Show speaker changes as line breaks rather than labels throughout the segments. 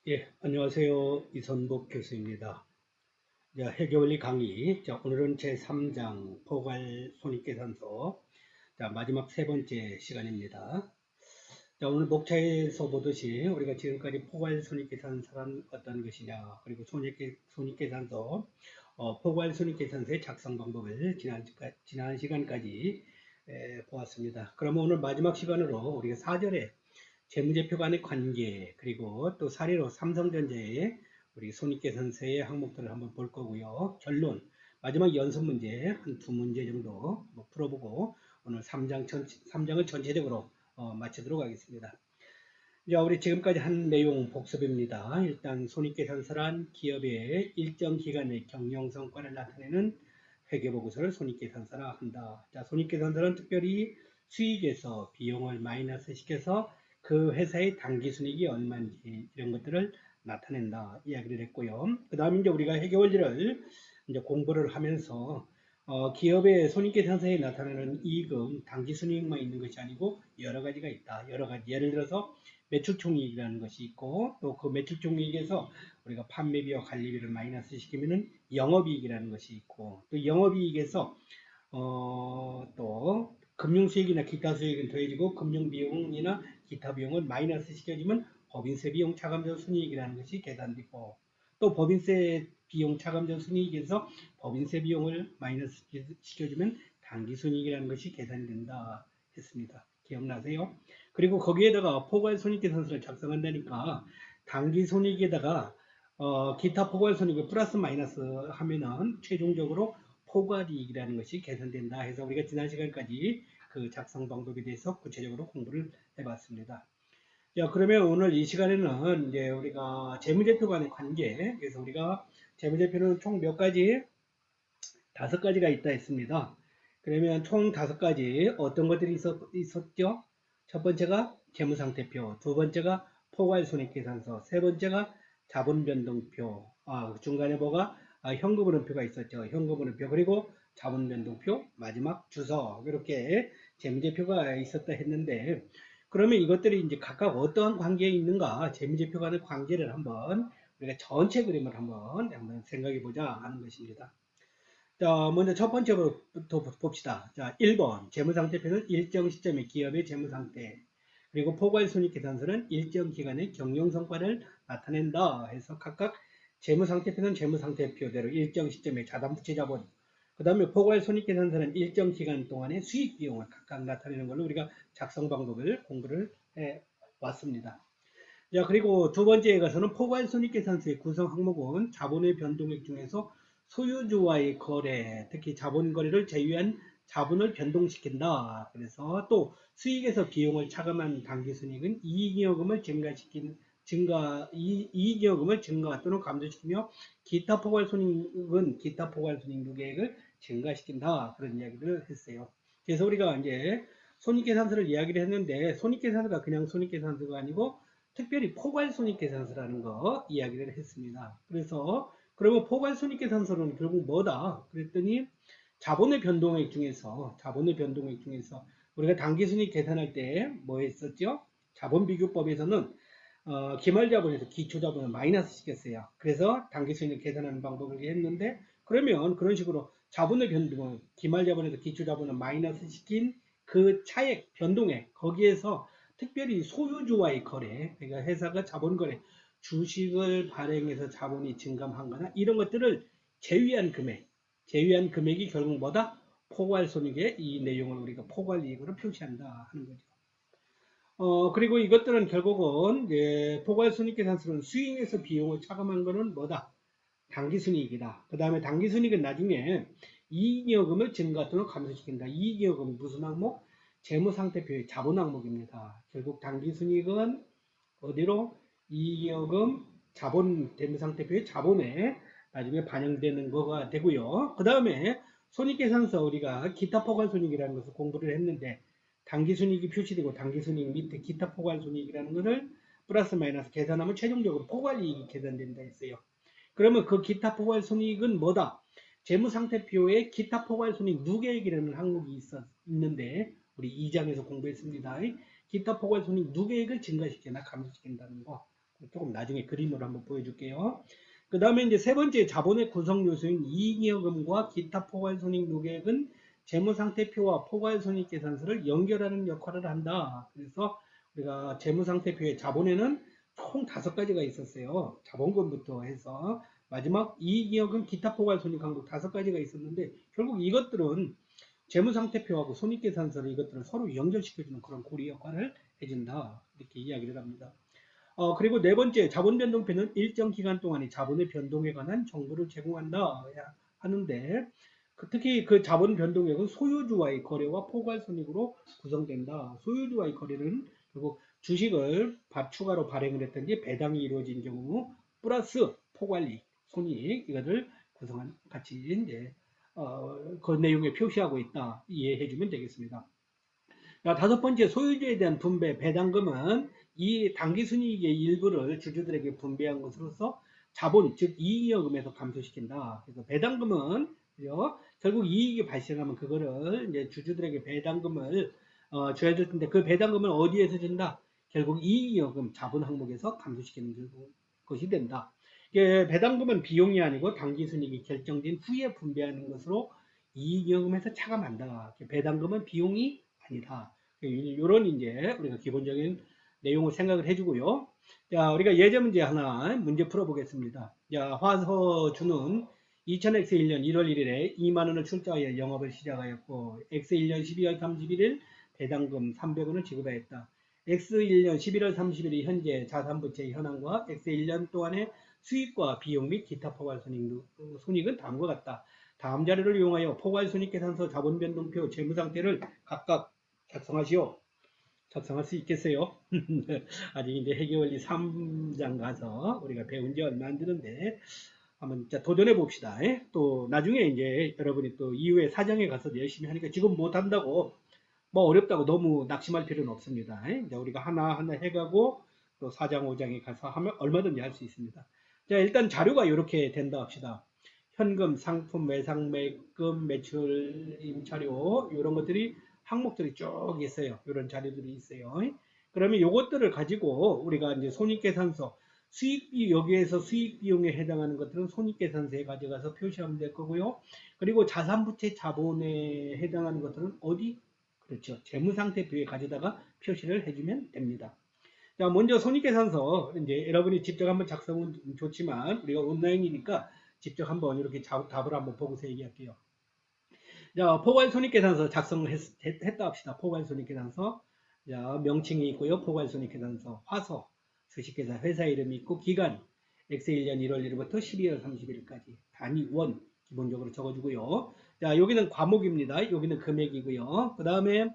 예, 안녕하세요. 이선복 교수입니다. 자, 회계원리 강의. 자, 오늘은 제3장 포괄 손익계산서. 자, 마지막 세 번째 시간입니다. 자, 오늘 목차에서 보듯이 우리가 지금까지 포괄 손익계산서란 어떤 것이냐, 그리고 손익계산서, 포괄 손익계산서의 작성 방법을 지난 시간까지 보았습니다. 그러면 오늘 마지막 시간으로 우리가 4절에 재무제표 간의 관계, 그리고 또 사례로 삼성전자의 우리 손익계산서의 항목들을 한번 볼 거고요. 결론, 마지막 연습 문제 한 두 문제 정도 풀어보고 오늘 3장을 전체적으로 마치도록 하겠습니다. 자, 우리 지금까지 한 내용 복습입니다. 일단 손익계산서란 기업의 일정 기간의 경영성과를 나타내는 회계보고서를 손익계산서라 한다. 자, 손익계산서는 특별히 수익에서 비용을 마이너스 시켜서 그 회사의 당기순이익이 얼마인지 이런 것들을 나타낸다 이야기를 했고요. 그 다음에 이제 우리가 회계원리를 이제 공부를 하면서 기업의 손익계산서에 나타나는 이익은 당기순이익만 있는 것이 아니고 여러 가지가 있다. 여러 가지 예를 들어서 매출총이익이라는 것이 있고 또 그 매출총이익에서 우리가 판매비와 관리비를 마이너스 시키면은 영업이익이라는 것이 있고 또 영업이익에서 또 금융수익이나 기타 수익은 더해지고 금융비용이나 기타 비용은 마이너스 시켜지면 법인세 비용 차감전 순이익이라는 것이 계산되고 또 법인세 비용 차감전 순이익에서 법인세 비용을 마이너스 시켜주면 당기순이익이라는 것이 계산된다 했습니다. 기억나세요? 그리고 거기에다가 포괄 손익계산서를 작성한다니까 당기 손익에다가 기타 포괄 손익을 플러스 마이너스 하면은 최종적으로 포괄이익이라는 것이 계산된다 해서 우리가 지난 시간까지 그 작성 방법에 대해서 구체적으로 공부를 해봤습니다. 자, 그러면 오늘 이 시간에는 이제 우리가 재무제표 간의 관계, 그래서 우리가 재무제표는 총 몇 가지? 5가지가 있다 했습니다. 그러면 총 5가지 어떤 것들이 있었죠? 첫 번째가 재무상태표, 두 번째가 포괄손익계산서, 세 번째가 자본변동표, 중간에 뭐가 현금흐름표가 있었죠. 현금흐름표 그리고 자본변동표, 마지막 주석 이렇게 재무제표가 있었다 했는데 그러면 이것들이 이제 각각 어떠한 관계에 있는가 재무제표 간의 관계를 한번 우리가 전체 그림을 한번 생각해 보자 하는 것입니다. 자, 먼저 첫 번째부터 봅시다. 자, 1번. 재무상태표는 일정 시점의 기업의 재무상태. 그리고 포괄손익계산서는 일정 기간의 경영성과를 나타낸다 해서 각각 재무상태표는 재무상태표대로 일정 시점의 자산부채자본, 그 다음에 포괄손익계산서는 일정 기간 동안의 수익비용을 각각 나타내는 걸로 우리가 작성 방법을 공부를 해 왔습니다. 자, 그리고 두 번째에 가서는 포괄손익계산서의 구성 항목은 자본의 변동액 중에서 소유주와의 거래, 특히 자본 거래를 제외한 자본을 변동시킨다. 그래서 또 수익에서 비용을 차감한 당기순이익은 이익여금을 이익여금을 증가 또는 감소시키며 기타 포괄손익은 기타 포괄손익 누계액을 증가시킨다. 그런 이야기를 했어요. 그래서 우리가 이제 손익계산서를 이야기를 했는데 손익계산서가 그냥 손익계산서가 아니고 특별히 포괄손익계산서라는 거 이야기를 했습니다. 그래서 그러면 포괄손익계산서는 결국 뭐다? 그랬더니 자본의 변동액 중에서 우리가 당기순이익 계산할 때 뭐 했었죠? 자본비교법에서는 기말자본에서 기초자본을 마이너스 시켰어요. 그래서 당기순이익 계산하는 방법을 했는데 그러면 그런 식으로 자본의 변동을 기말자본에서 기초자본을 마이너스 시킨 그 차액 변동액 거기에서 특별히 소유주와의 거래, 그러니까 회사가 자본 거래, 주식을 발행해서 자본이 증감한 거나 이런 것들을 제외한 금액이 결국 뭐다? 포괄손익의 이 내용을 우리가 포괄이익으로 표시한다 하는 거죠. 그리고 이것들은 결국은 포괄손익계산서는 수익에서 비용을 차감한 거는 뭐다? 당기순이익이다. 그 다음에 당기순이익은 나중에 이익여금을 증가 또는 감소시킨다. 이익여금은 무슨 항목? 재무상태표의 자본 항목입니다. 결국 당기순이익은 어디로? 이익여금 자본 재무상태표의 자본에 나중에 반영되는 거가 되고요. 그 다음에 손익계산서 우리가 기타 포괄손익이라는 것을 공부를 했는데 당기순이익이 표시되고 당기순이익 밑에 기타 포괄손익이라는 것을 플러스 마이너스 계산하면 최종적으로 포괄이익이 계산된다 했어요. 그러면 그 기타 포괄손익은 뭐다? 재무상태표에 기타 포괄손익 누계액이라는 항목이 있는데 우리 2장에서 공부했습니다. 기타 포괄손익 누계액을 증가시키나 감소시킨다는 거. 조금 나중에 그림으로 한번 보여줄게요. 그 다음에 이제 세 번째 자본의 구성 요소인 이익여금과 기타 포괄손익 노계획은 재무상태표와 포괄손익계산서를 연결하는 역할을 한다. 그래서 우리가 재무상태표의 자본에는 총 5가지가 있었어요. 자본금부터 해서 마지막 이익여금 기타 포괄손익 항목 5가지가 있었는데 결국 이것들은 재무상태표하고 손익계산서를 이것들을 서로 연결시켜주는 그런 고리 역할을 해준다. 이렇게 이야기를 합니다. 그리고 네 번째, 자본 변동표는 일정 기간 동안의 자본의 변동에 관한 정보를 제공한다 하는데, 특히 그 자본 변동액은 소유주와의 거래와 포괄손익으로 구성된다. 소유주와의 거래는 결국 주식을 추가로 발행을 했든지 배당이 이루어진 경우 플러스 포괄이익, 손익 이것을 구성한 같이 이제 그 내용에 표시하고 있다. 이해해주면 되겠습니다. 자, 5번째, 소유주에 대한 분배, 배당금은 이 당기순이익의 일부를 주주들에게 분배한 것으로서 자본, 즉 이익여금에서 감소시킨다. 그래서 배당금은 결국 이익이 발생하면 그거를 이제 주주들에게 배당금을 줘야 될 텐데 그 배당금을 어디에서 준다? 결국 이익여금 자본 항목에서 감소시키는 것이 된다. 배당금은 비용이 아니고 당기순이익이 결정된 후에 분배하는 것으로 이익여금에서 차감한다. 배당금은 비용이 아니다. 이런 이제 우리가 기본적인 내용을 생각을 해주고요. 자, 우리가 예제 문제 하나 문제 풀어보겠습니다. 자, 화서주는 2000X 1년 1월 1일에 2만 원을 출자하여 영업을 시작하였고 X 1년 12월 31일 배당금 300원을 지급하였다. X 1년 11월 30일이 현재 자산부채 현황과 X 1년 동안의 수익과 비용 및 기타 포괄손익은 다음과 같다. 다음 자료를 이용하여 포괄손익계산서 자본변동표 재무상태를 각각 작성하시오. 작성할 수 있겠어요? 아직 이제 회계원리 3장 가서 우리가 배운 지 얼마 안 되는데 한번 도전해 봅시다. 또 나중에 이제 여러분이 또 이후에 4장에 가서 열심히 하니까 지금 못 한다고 뭐 어렵다고 너무 낙심할 필요는 없습니다. 이제 우리가 하나하나 해가고 또 4장, 5장에 가서 하면 얼마든지 할 수 있습니다. 자, 일단 자료가 이렇게 된다 합시다. 현금, 상품, 매상매금, 매출, 임차료 이런 것들이 항목들이 쭉 있어요. 이런 자료들이 있어요. 그러면 이것들을 가지고 우리가 이제 손익계산서 수익비 여기에서 수익비용에 해당하는 것들은 손익계산서에 가져가서 표시하면 될 거고요. 그리고 자산부채 자본에 해당하는 것들은 어디? 그렇죠. 재무상태표에 가져다가 표시를 해주면 됩니다. 자, 먼저 손익계산서 이제 여러분이 직접 한번 작성은 좋지만 우리가 온라인이니까 직접 한번 이렇게 답을 한번 보고서 얘기할게요. 자, 포괄손익계산서 작성을 했다 합시다. 포괄손익계산서. 자, 명칭이 있고요. 포괄손익계산서, 화서, 주식회사, 회사 이름이 있고, 기간, X1년 1월 1일부터 12월 31일까지. 단위 원, 기본적으로 적어주고요. 자, 여기는 과목입니다. 여기는 금액이고요. 그 다음에,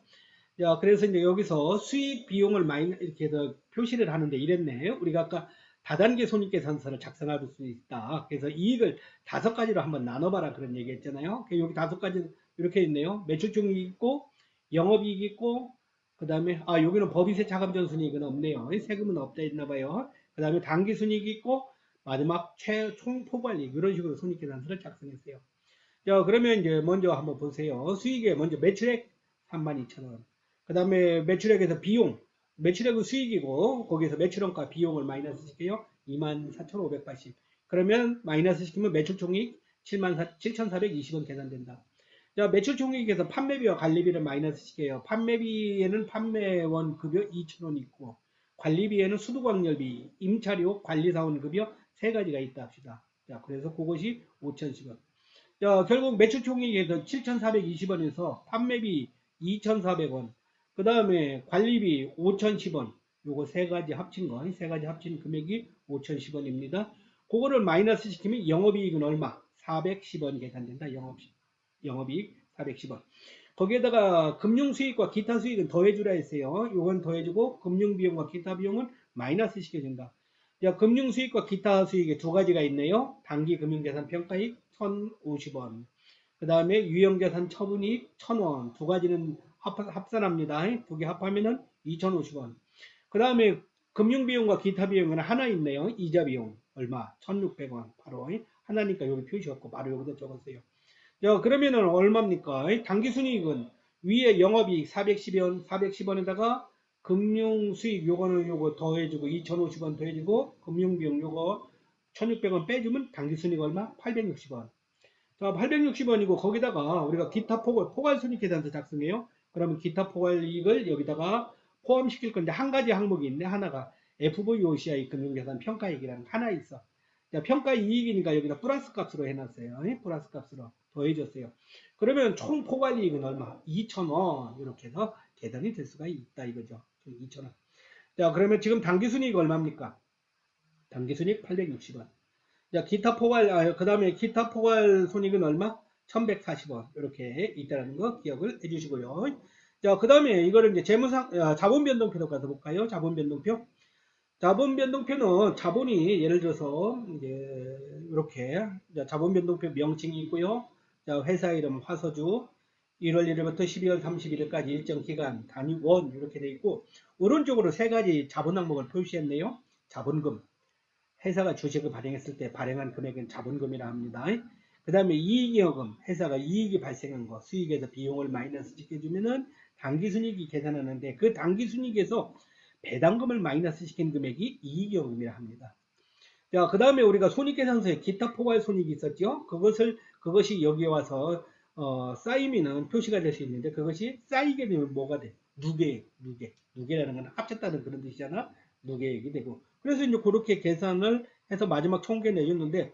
자, 그래서 이제 여기서 수익 비용을 이렇게 해서 표시를 하는데 이랬네. 우리가 아까 다단계 손익계산서를 작성할 수 있다. 그래서 이익을 5가지로 한번 나눠봐라 그런 얘기 했잖아요. 여기 5가지 이렇게 있네요. 매출총이 있고, 영업이익이 있고, 그 다음에, 여기는 법인세 차감전 순이익은 없네요. 세금은 없다 했나봐요. 그 다음에 당기순이익이 있고, 마지막 총 포괄이익, 이런 식으로 손익계산서를 작성했어요. 자, 그러면 이제 먼저 한번 보세요. 수익에 먼저 매출액 32,000원. 그 다음에 매출액에서 비용, 매출액은 수익이고, 거기에서 매출원가 비용을 마이너스 시켜요. 24,580. 그러면 마이너스 시키면 매출총익 7,420원 계산된다. 자, 매출총액에서 판매비와 관리비를 마이너스 시켜요. 판매비에는 판매원 급여 2,000원 있고, 관리비에는 수도광열비, 임차료, 관리사원 급여 3가지가 있다 합시다. 자, 그래서 그것이 5,010원. 자, 결국 매출총액에서 7,420원에서 판매비 2,400원, 그 다음에 관리비 5,010원, 요거 3가지 합친 거, 3가지 합친 금액이 5,010원입니다. 그거를 마이너스 시키면 영업이익은 얼마? 410원 계산된다. 영업이익 410원. 거기에다가 금융수익과 기타 수익은 더해주라 했어요. 요건 더해주고 금융비용과 기타 비용은 마이너스 시켜준다. 자, 금융수익과 기타 수익에 2가지가 있네요. 단기 금융자산 평가익 1,050원. 그 다음에 유형자산 처분이익 1,000원. 2가지는 합산합니다. 2개 합하면은 2,050원. 그 다음에 금융비용과 기타 비용은 하나 있네요. 이자비용 얼마? 1,600원. 바로 하나니까 여기 표시했고 바로 여기다 적었어요. 자, 그러면은 얼마입니까? 당기순이익은 위에 영업이익 410원, 410원에다가 금융 수익 요거는 요거 더해주고 2,050원 더해주고 금융비용 요거 1,600원 빼주면 당기순이익 얼마? 860원. 자, 860원이고 거기다가 우리가 기타 포괄손익 계산서 작성해요. 그러면 기타 포괄이익을 여기다가 포함시킬 건데 한 가지 항목이 있네. 하나가 FVOCI 금융계산 평가이익이라는 게 하나 있어. 자, 평가이익이니까 여기다 플러스 값으로 해놨어요. 플러스 값으로 더해줬어요. 그러면 총 포괄이익은 얼마? 2,000원 이렇게 해서 계산이 될 수가 있다 이거죠. 2,000원. 자, 그러면 지금 당기순이익 얼마입니까? 당기순이익 860원. 자, 그 다음에 기타 포괄 손익은 얼마? 1140원. 이렇게 있다는 거 기억을 해주시고요. 자, 그 다음에 이거를 이제 자본 변동표로 가서 볼까요? 자본 변동표. 자본 변동표는 자본이 예를 들어서 이제 이렇게 자본 변동표 명칭이 있고요. 자, 회사 이름 화서주 1월 1일부터 12월 31일까지 일정 기간 단위 원 이렇게 돼 있고 오른쪽으로 세 가지 자본 항목을 표시했네요. 자본금. 회사가 주식을 발행했을 때 발행한 금액은 자본금이라 합니다. 그 다음에 이익여금, 회사가 이익이 발생한 거, 수익에서 비용을 마이너스 시켜주면은 당기순이익이 계산하는데 그 당기순이익에서 배당금을 마이너스 시킨 금액이 이익여금이라 합니다. 자, 그 다음에 우리가 손익계산서에 기타 포괄 손익이 있었죠. 그것이 여기에 와서 쌓이면은 표시가 될 수 있는데 그것이 쌓이게 되면 뭐가 돼? 누계라는 건 합쳤다는 그런 뜻이잖아. 누계액이 되고. 그래서 이제 그렇게 계산을 해서 마지막 총계 내줬는데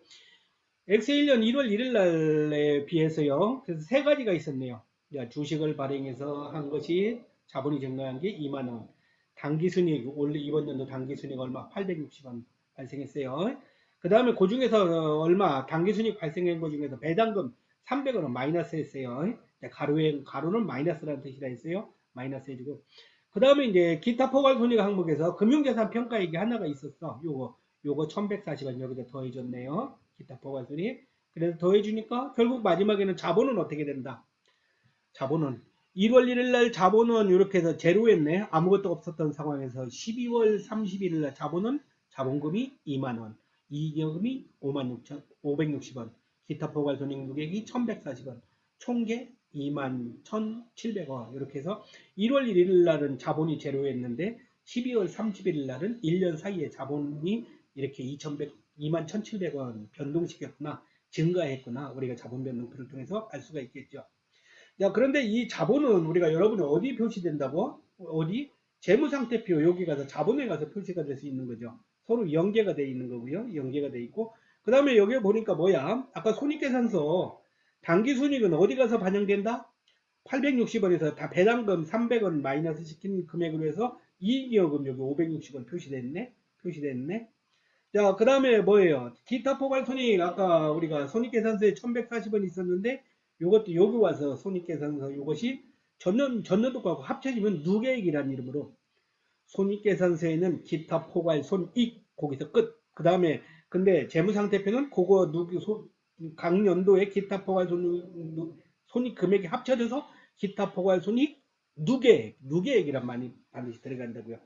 엑셀 1년 1월 1일 날에 비해서요. 그래서 세 가지가 있었네요. 주식을 발행해서 한 것이 자본이 증가한 게 2만 원. 당기순이익 원래 이번 연도 당기순이익 얼마? 860원 발생했어요. 그 다음에 그 중에서 얼마 당기순이익 발생한 것 중에서 배당금 300원은 마이너스 했어요. 가로는 마이너스라는 뜻이라 했어요. 마이너스 해주고. 그 다음에 이제 기타 포괄 손익 항목에서 금융자산 평가액이 하나가 있었어. 요거 1140원 여기다 더해줬네요. 기타 포괄 손익. 그래서 더해주니까 결국 마지막에는 자본은 어떻게 된다? 자본은 1월 1일 날 자본은 이렇게 해서 제로였네. 아무것도 없었던 상황에서 12월 31일 날 자본금이 2만원, 이익여금이 56,560원, 기타 포괄 손익 누계액이 1140원, 총계 21,700원 이렇게 해서 1월 1일 날은 자본이 제로였는데 12월 31일 날은 1년 사이에 자본이 이렇게 21,700원 변동시켰구나, 증가했구나. 우리가 자본 변동표를 통해서 알 수가 있겠죠. 자, 그런데 이 자본은 우리가 여러분이 어디 표시된다고? 어디? 재무상태표 여기 가서 자본에 가서 표시가 될 수 있는 거죠. 서로 연계가 되어 있는 거고요. 연계가 되어 있고. 그 다음에 여기 보니까 뭐야? 아까 손익계산서 당기순이익은 어디 가서 반영된다? 860원에서 다 배당금 300원 마이너스 시킨 금액으로 해서 이익여금 여기 560원 표시됐네. 자, 그 다음에 뭐예요? 기타 포괄 손익 아까 우리가 손익계산서에 1140원 있었는데 요것도 여기 와서 손익계산서 이것이 전년도하고 합쳐지면 누계액이라는 이름으로 손익계산서에는 기타 포괄 손익 거기서 끝. 그 다음에 근데 재무상태표는 그거 각 연도의 기타 포괄 손익 금액이 합쳐져서 기타 포괄 손익 누계액이란 말이 반드시 들어간다고요.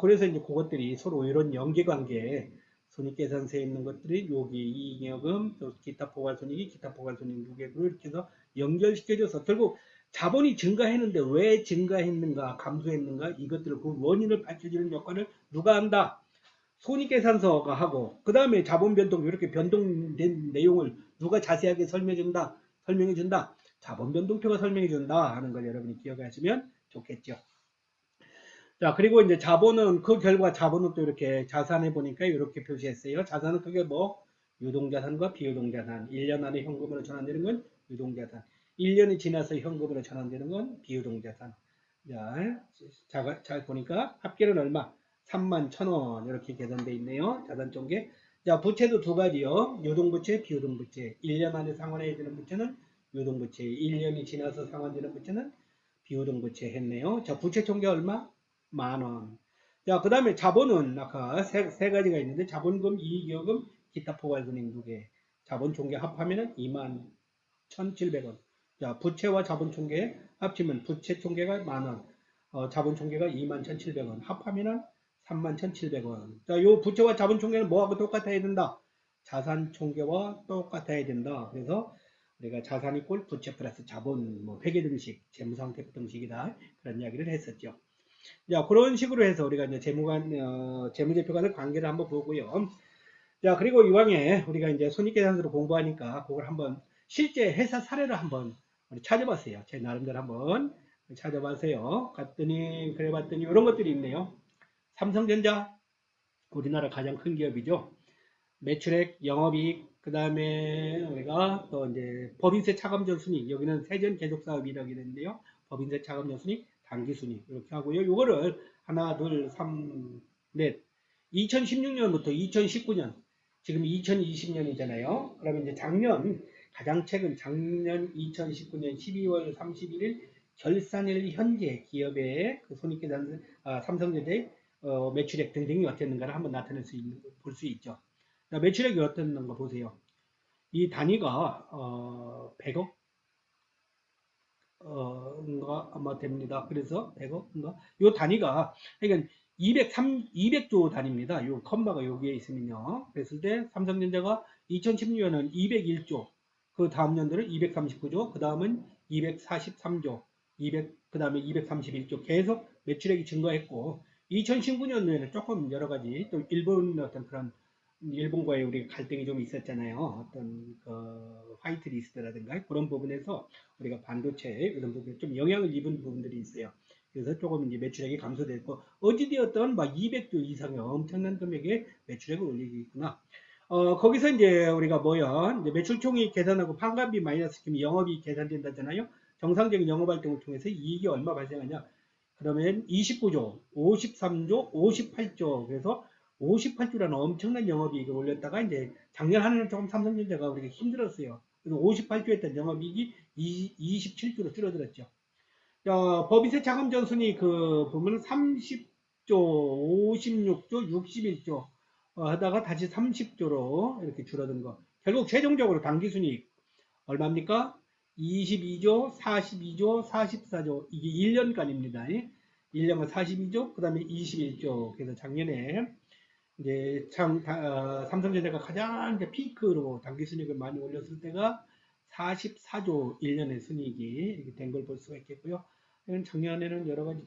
그래서 이제 그것들이 서로 이런 연계관계 손익계산서에 있는 것들이 여기 이익여금, 또 기타 포괄손익이 기타 포괄손익 누계액으로 이렇게 해서 연결시켜줘서 결국 자본이 증가했는데 왜 증가했는가, 감소했는가 이것들을 그 원인을 밝혀주는 역할을 누가 한다? 손익계산서가 하고 그 다음에 자본 변동 이렇게 변동된 내용을 누가 자세하게 설명해준다. 자본 변동표가 설명해준다 하는 걸 여러분이 기억하시면 좋겠죠. 자, 그리고 이제 자본은 그 결과 자본은 또 이렇게 자산해 보니까 이렇게 표시했어요. 자산은 그게 뭐 유동자산과 비유동자산. 1년 안에 현금으로 전환되는 건 유동자산. 1년이 지나서 현금으로 전환되는 건 비유동자산. 자, 잘 보니까 합계는 얼마? 31,000원 이렇게 계산되어 있네요. 자산총계. 자, 부채도 두 가지요. 유동부채, 비유동부채. 1년 안에 상환해야 되는 부채는 유동부채. 1년이 지나서 상환되는 부채는 비유동부채 했네요. 자, 부채 총계 얼마? 10,000원. 자, 그 다음에 자본은 아까 세 가지가 있는데 자본금, 이익여금, 기타 포괄손익 누계. 자본 총계 합하면은 21,700원. 자, 부채와 자본 총계 합치면 부채 총계가 10,000원. 자본 총계가 21,700원. 합하면은 31,700원. 자, 요 부채와 자본 총계는 뭐하고 똑같아야 된다? 자산 총계와 똑같아야 된다. 그래서 우리가 자산 이꼴 부채 플러스 자본, 뭐 회계 등식, 재무상태 등식이다. 그런 이야기를 했었죠. 자, 그런 식으로 해서 우리가 이제 재무제표 간의 관계를 한번 보고요. 자, 그리고 이왕에 우리가 이제 손익계산서를 공부하니까 그걸 한번 실제 회사 사례를 한번 우리 찾아봤어요. 제 나름대로 한번 찾아봤어요. 그래 봤더니 이런 것들이 있네요. 삼성전자, 우리나라 가장 큰 기업이죠. 매출액, 영업이익, 그 다음에 우리가 또 이제 법인세 차감전 순이익, 여기는 세전 계속 사업이라고 되는데요. 법인세 차감전 순이익, 당기 순이익 이렇게 하고요. 요거를 하나, 둘, 삼, 넷. 2016년부터 2019년, 지금 2020년이잖아요. 그러면 이제 가장 최근 작년 2019년 12월 31일 결산일 현재 기업의 그 손익계산, 삼성전자의 매출액 등등이 어땠는가를 한번 볼 수 있죠. 매출액이 어땠는 거 보세요. 이 단위가 100억 인가 아마 됩니다. 그래서 100억인가? 요 단위가 그러니까 200조 단위입니다. 요 컴마가 여기에 있으면요. 그랬을 때 삼성전자가 2016년은 201조, 그 다음 년도는 239조, 그 다음은 243조, 그 다음에 231조 계속 매출액이 증가했고 2019년에는 조금 여러 가지 또 일본 어떤 그런 일본과의 우리 갈등이 좀 있었잖아요. 어떤 그 화이트 리스트라든가 그런 부분에서 우리가 반도체 이런 부분에 좀 영향을 입은 부분들이 있어요. 그래서 조금 이제 매출액이 감소됐고 어찌되었던 막 200조 이상의 엄청난 금액의 매출액을 올리고 있구나. 거기서 이제 우리가 이제 매출총이익 계산하고 판관비 마이너스 시키면 영업이익 계산된다잖아요. 정상적인 영업 활동을 통해서 이익이 얼마 발생하냐? 그러면 29조, 53조, 58조. 그래서 58조라는 엄청난 영업이익을 올렸다가 이제 작년 한 해는 조금 삼성전자가 우리가 힘들었어요. 그래서 58조 했던 영업이익이 27조로 줄어들었죠. 법인세 차감전 순위 보면은 30조, 56조, 61조 하다가 다시 30조로 이렇게 줄어든 거. 결국 최종적으로 당기순이익 얼마입니까? 22조, 42조, 44조. 이게 1년간입니다. 1년간 42조, 그 다음에 21조. 그래서 작년에 이제 삼성전자가 가장 이제 피크로 당기순이익을 많이 올렸을 때가 44조 1년의 순이익이 이렇게 된 걸 볼 수가 있겠고요. 작년에는 여러 가지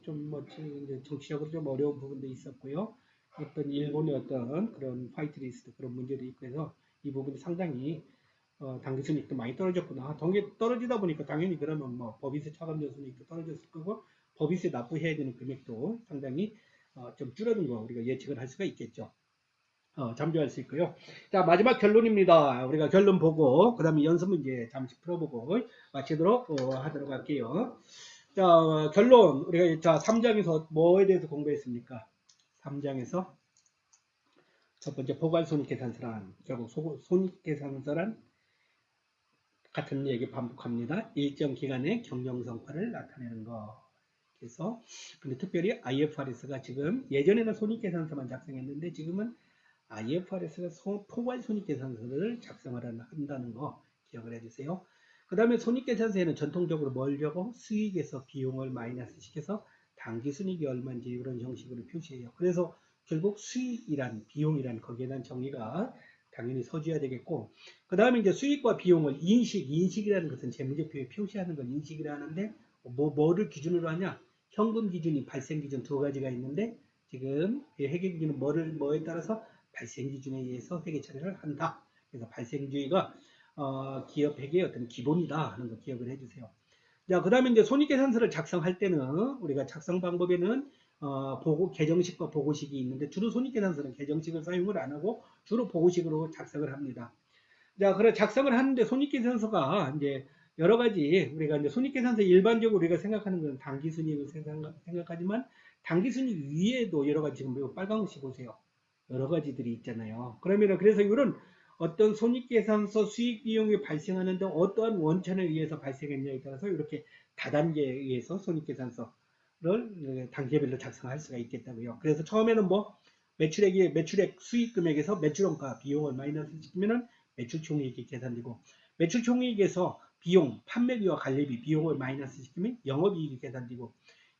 이제 정치적으로 좀 어려운 부분도 있었고요. 어떤 일본의 어떤 그런 화이트 리스트 그런 문제도 있고 해서 이 부분이 상당히 당기 순이익도 많이 떨어졌구나. 떨어지다 보니까 당연히 그러면 법인세 차감전 순이익도 떨어졌을 거고 법인세 납부해야 되는 금액도 상당히 좀 줄어든 거 우리가 예측을 할 수가 있겠죠. 참조할 수 있고요. 자, 마지막 결론입니다. 우리가 결론 보고 그 다음에 연습 문제 잠시 풀어보고 마치도록 하도록 할게요. 자, 결론 우리가 3장에서 뭐에 대해서 공부했습니까? 3장에서 첫 번째 포괄손익계산서란 결국 손익계산서란 같은 얘기 반복합니다. 일정 기간의 경영성과를 나타내는 거. 그래서 근데 특별히 IFRS가 지금 예전에는 손익계산서만 작성했는데 지금은 IFRS가 포괄 손익계산서를 작성을 한다는 거 기억을 해주세요. 그 다음에 손익계산서에는 전통적으로 뭘려고 수익에서 비용을 마이너스 시켜서 당기순이익이 얼마인지 이런 형식으로 표시해요. 그래서 결국 수익이란 비용이란 거기에 대한 정의가 당연히 서줘야 되겠고 그 다음에 이제 수익과 비용을 인식이라는 것은 재무제표에 표시하는 걸 인식이라 하는데 뭐를 기준으로 하냐? 현금 기준이 발생 기준 두 가지가 있는데 지금 회계 기준은 뭐에 따라서 발생 기준에 의해서 회계 처리를 한다. 그래서 발생주의가 기업 회계의 어떤 기본이다 하는 거 기억을 해주세요. 자, 그 다음에 이제 손익계산서를 작성할 때는 우리가 작성 방법에는 계정식과 보고식이 있는데 주로 손익계산서는 계정식을 사용을 안 하고 주로 보고식으로 작성을 합니다. 자, 그래 작성을 하는데 손익계산서가 이제 여러 가지 우리가 이제 손익계산서 일반적으로 우리가 생각하는 것은 당기순이익을 생각하지만 당기순이익 위에도 여러 가지 지금 빨간 글씨 보세요. 여러 가지들이 있잖아요. 그래서 이런 어떤 손익계산서 수익 비용이 발생하는데 어떠한 원천에 의해서 발생했냐에 따라서 이렇게 다단계에 의해서 손익계산서를 단계별로 작성할 수가 있겠다고요. 그래서 처음에는 매출액 수익 금액에서 매출원가 비용을 마이너스 시키면은 매출총이익이 계산되고 매출총이익에서 비용, 판매비와 관리비 비용을 마이너스 시키면 영업이익이 계산되고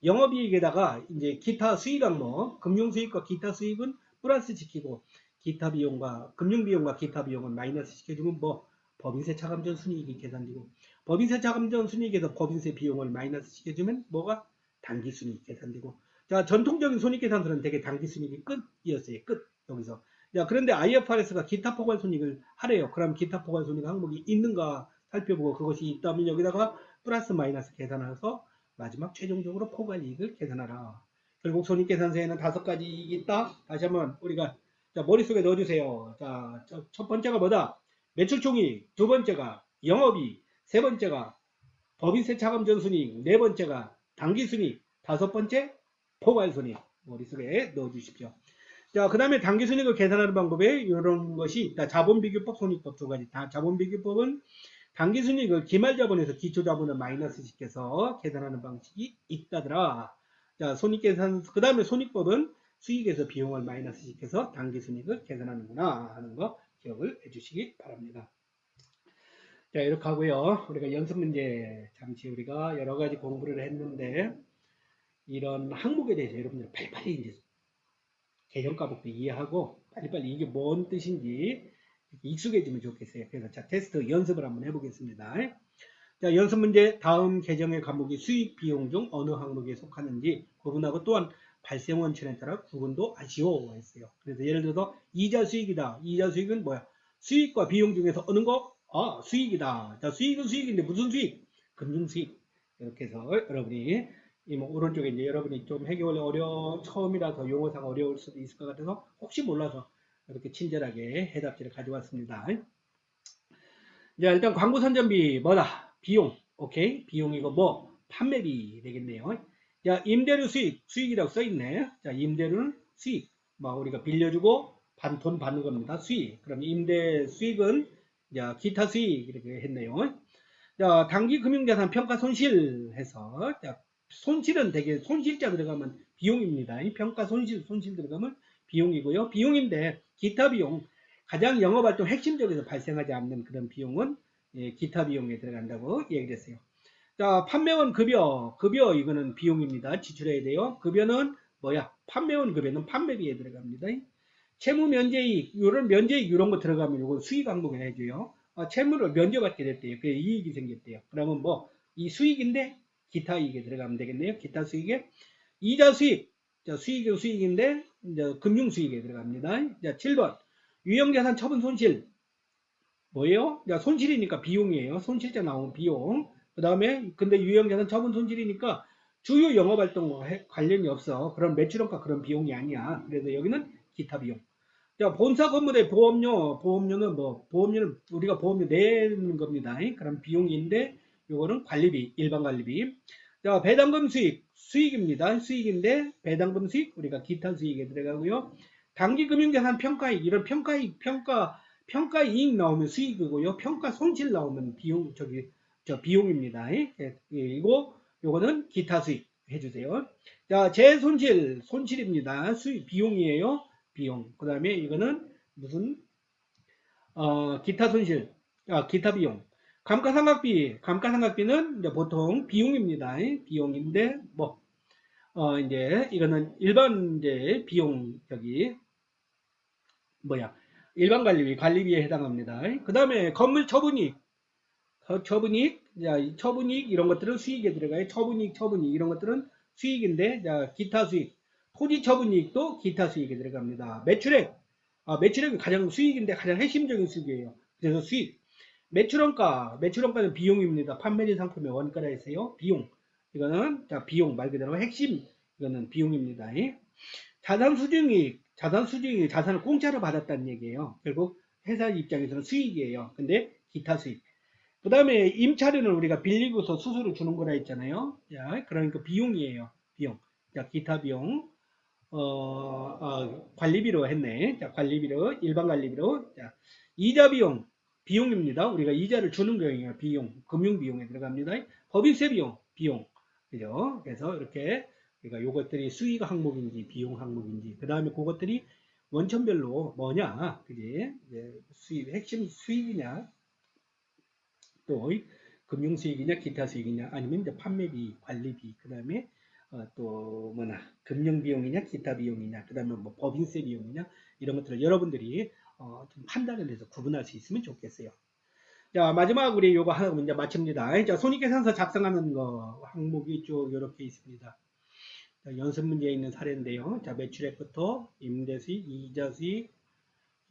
영업이익에다가 이제 기타 수익 항목, 금융수익과 기타 수익은 플러스 시키고 기타 비용과 금융비용과 기타 비용은 마이너스 시켜주면 법인세 차감전 순이익이 계산되고 법인세 차감전 순이익에서 법인세 비용을 마이너스 시켜주면 뭐가 당기순이익 계산되고 자, 전통적인 손익계산서는 되게 당기순이익이 끝이었어요. 끝. 여기서. 자, 그런데 IFRS가 기타 포괄손익을 하래요. 그럼 기타 포괄손익 항목이 있는가 살펴보고 그것이 있다면 여기다가 플러스 마이너스 계산해서 마지막 최종적으로 포괄이익을 계산하라. 결국 손익계산서에는 5가지 이익이 있다. 다시 한번 우리가 자, 머릿속에 넣어주세요. 자, 첫 번째가 뭐다? 매출총이익. 두 번째가 영업이익. 세 번째가 법인세 차감 전순이익. 네 번째가 당기순이익. 다섯 번째 포괄손익. 머릿속에 넣어주십시오. 자, 그 다음에 당기순이익을 계산하는 방법에 이런 것이 있다. 자본비교법, 손익법 두 가지. 다 자본비교법은 당기순이익을 기말자본에서 기초자본을 마이너스 시켜서 계산하는 방식이 있다더라. 자, 손익계산, 그 다음에 손익법은 수익에서 비용을 마이너스 시켜서 당기순이익을 계산하는구나 하는 거 기억을 해주시기 바랍니다. 자, 이렇게 하고요. 우리가 연습 문제 잠시 우리가 여러 가지 공부를 했는데 이런 항목에 대해서 여러분들 빨리빨리 이제 계정과목도 이해하고 빨리빨리 이게 뭔 뜻인지 익숙해지면 좋겠어요. 그래서 자, 테스트 연습을 한번 해보겠습니다. 자, 연습 문제 다음 계정의 과목이 수익 비용 중 어느 항목에 속하는지 구분하고 또한 발생 원천에 따라 구분도 하시오 했어요. 그래서 예를 들어서 이자 수익이다. 이자 수익은 뭐야? 수익과 비용 중에서 어느 거? 아, 수익이다. 자, 수익은 수익인데 무슨 수익? 금융 수익. 이렇게 해서 여러분이 뭐 오른쪽에 이제 여러분이 좀 해결이 처음이라서 용어사가 어려울 수도 있을 것 같아서 혹시 몰라서 이렇게 친절하게 해답지를 가져왔습니다. 자, 일단 광고 선전비 뭐다? 비용. 오케이. 비용이고 뭐 판매비 되겠네요. 자, 임대료 수익. 수익이라고 써있네. 자, 임대료는 수익. 뭐 우리가 빌려주고 돈 받는 겁니다. 수익. 그럼 임대 수익은 자, 기타 수익 이렇게 했네요. 자, 단기 금융자산 평가 손실 해서 자, 손실은 되게 손실자 들어가면 비용입니다. 이 평가 손실 들어가면 비용이고요. 비용인데 기타 비용 가장 영업활동 핵심적에서 발생하지 않는 그런 비용은 예, 기타 비용에 들어간다고 얘기를 했어요. 자, 판매원 급여 이거는 비용입니다. 지출해야 돼요. 급여는 뭐야? 판매원 급여는 판매비에 들어갑니다. 채무 면제이익 이런 면제이익 이런 거 들어가면 이건 수익 항목에 해줘요. 채무를 면제받게 됐대요. 그래 이익이 생겼대요. 그러면 뭐 이 수익인데 기타 이익에 들어가면 되겠네요. 기타 수익에 이자 수익. 자, 수익은 수익인데 이제 금융 수익에 들어갑니다. 자, 7번 유형자산 처분 손실 뭐예요? 자, 손실이니까 비용이에요. 손실자 나오는 비용. 그 다음에 근데 유형자산 처분 손실이니까 주요 영업활동과 관련이 없어. 그런 매출원가 그런 비용이 아니야. 그래서 여기는 기타 비용. 자, 본사 건물의 보험료는 뭐 보험료는 우리가 보험료 내는 겁니다. 그럼 비용인데 요거는 관리비, 일반 관리비. 자, 배당금 수익입니다. 수익인데 배당금 수익 우리가 기타 수익에 들어가고요. 단기금융자산 평가이익 이런 평가이익 나오면 수익이고요. 평가 손실 나오면 비용입니다. 그리고 요거는 기타 수익 해주세요. 자, 손실입니다. 수익 비용이에요. 비용. 그 다음에 이거는 무슨 기타 손실, 기타 비용. 감가상각비는 이제 보통 비용입니다. 비용인데 뭐 이제 이거는 일반 이제 비용 뭐야 일반 관리비에 해당합니다. 그 다음에 건물 처분이익, 처분이익 이런 것들은 수익에 들어가요. 처분이익 이런 것들은 수익인데 자, 기타 수익, 토지 처분이익도 기타 수익에 들어갑니다. 매출액이 가장 수익인데 가장 핵심적인 수익이에요. 그래서 수익. 매출원가는 비용입니다. 판매된 상품의 원가라 했어요. 비용. 이거는 자, 비용 말 그대로 핵심. 이거는 비용입니다. 자산수증이익, 자산을 공짜로 받았다는 얘기예요. 결국 회사 입장에서는 수익이에요. 근데 기타 수익. 그 다음에 임차료는 우리가 빌리고서 수수료 주는 거라 했잖아요. 자, 그러니까 비용이에요. 비용. 자, 기타 비용. 관리비로 했네. 자, 관리비로, 일반 관리비로. 자, 이자 비용입니다. 우리가 이자를 주는 거예요. 금융 비용에 들어갑니다. 법인세 비용. 그죠? 그래서 이렇게 우리가 요것들이 수익 항목인지 비용 항목인지, 그 다음에 그것들이 원천별로 뭐냐, 그지? 핵심 수익이냐, 또 금융 수익이냐, 기타 수익이냐, 아니면 이제 판매비, 관리비, 그 다음에 또 뭐나 금융 비용이냐, 기타 비용이냐, 그 다음에 뭐 법인세 비용이냐, 이런 것들을 여러분들이 좀 판단을 해서 구분할 수 있으면 좋겠어요. 자, 마지막 우리 요거 하나 문제 마칩니다. 자, 손익계산서 작성하는 거 항목이 쭉 이렇게 있습니다. 자, 연습 문제에 있는 사례인데요. 자, 매출액부터 임대수익, 이자수익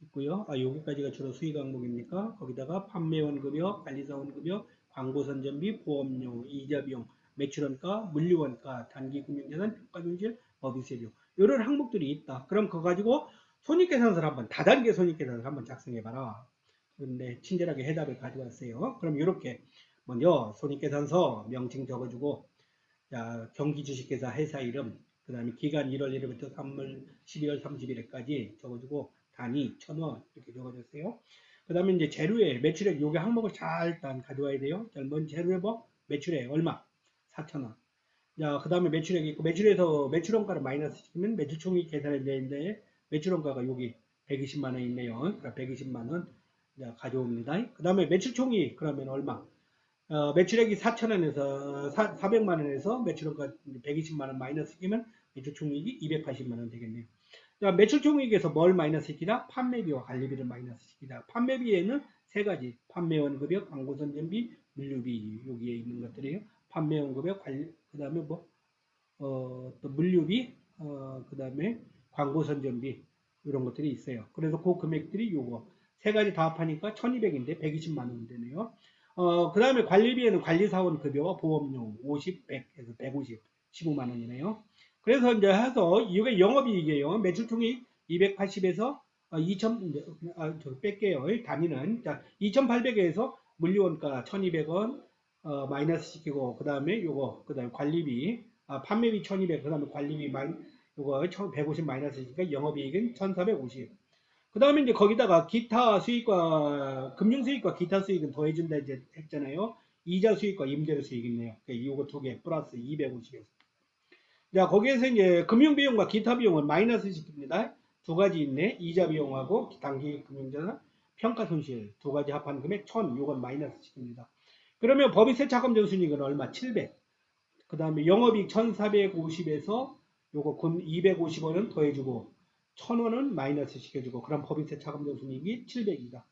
있고요. 여기까지가 주로 수익 항목입니까? 거기다가 판매원급여, 관리사원급여, 광고선전비, 보험료, 이자비용, 매출원가, 물류원가, 단기금융자산, 평가손실, 법인세 비용 이런 항목들이 있다. 그럼 그거 가지고 손익계산서를 한번 다단계 손익계산서를 한번 작성해봐라. 그런데 친절하게 해답을 가져왔어요. 그럼 이렇게 먼저 손익계산서 명칭 적어주고, 자, 경기주식회사 회사 이름, 그 다음에 기간 1월 1일부터 12월 30일까지 적어주고, 단위 1,000원 이렇게 적어주세요. 그 다음에 이제 재료에 매출액 요게 항목을 잘 일단 가져와야 돼요. 자, 먼저 재료에 뭐 매출액 얼마? 4,000원. 자, 그 다음에 매출액이 있고, 매출에서 매출원가를 마이너스 시키면 매출총액 계산이 되는데, 매출원가가 여기 120만 원 있네요. 그러니까 120만 원 가져옵니다. 그 다음에 매출총액 그러면 얼마? 매출액이 4,000원에서 400만 원에서 매출원가 120만 원 마이너스 시키면 매출총액이 280만 원 되겠네요. 자, 매출총액에서 뭘 마이너스 시키다? 판매비와 관리비를 마이너스 시키다. 판매비에는 세 가지. 판매원급여, 광고선전비, 물류비 여기에 있는 것들이에요. 판매원급여, 그 다음에 또 물류비, 그 다음에 광고선전비 이런 것들이 있어요. 그래서 그 금액들이 요거 세 가지 다 합하니까 1200인데 120만 원 되네요. 그 다음에 관리비에는 관리사원 급여와 보험료 50, 100 해서 150, 15만 원이네요. 그래서 이제 해서 이게 영업이익이에요. 매출총액 280에서 2000, 저 뺄게요. 단위는. 자, 2800에서 물류원가 1200원, 마이너스 시키고, 그 다음에 요거, 그 다음에 관리비, 판매비 1200, 그 다음에 관리비 요거 150 마이너스 시키니까 영업이익은 1450. 그 다음에 이제 거기다가 기타 수익과 금융 수익과 기타 수익은 더해준다 이제 했잖아요. 이자 수익과 임대료 수익 있네요. 이거 두 개 플러스 250에서. 자, 거기에서 이제 금융 비용과 기타 비용은 마이너스 시킵니다. 두 가지 있네. 이자 비용하고 단기 금융자산 평가 손실 두 가지 합한 금액 1000. 요건 마이너스 시킵니다. 그러면 법인세 차감전 순이익은 얼마? 700. 그 다음에 영업이익 1450에서 요거 금 250원은 더해주고 1000원은 마이너스 시켜주고, 그럼 법인세 차감전 순이익이 700이다.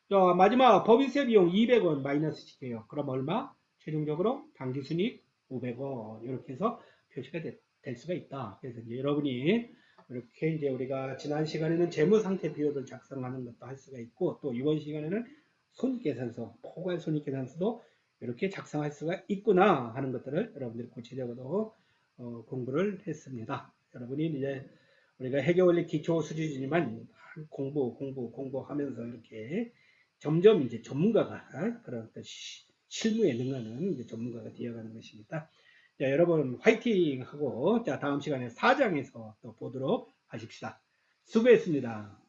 자, 마지막 법인세 비용 200원 마이너스 시켜요. 그럼 얼마? 최종적으로 당기순이익 500원 이렇게 해서 표시가 될 수가 있다. 그래서 이제 여러분이 이렇게 이제 우리가 지난 시간에는 재무상태 비율을 작성하는 것도 할 수가 있고, 또 이번 시간에는 손익계산서, 포괄 손익계산서도 이렇게 작성할 수가 있구나 하는 것들을 여러분들이 구체적으로 공부를 했습니다. 여러분이 이제 우리가 회계원리 기초 수준이지만 공부하면서 이렇게 점점 이제 전문가가 그런 실무에 능하는 이제 전문가가 되어가는 것입니다. 자, 여러분 화이팅 하고, 자, 다음 시간에 4장에서 또 보도록 하십시다. 수고했습니다.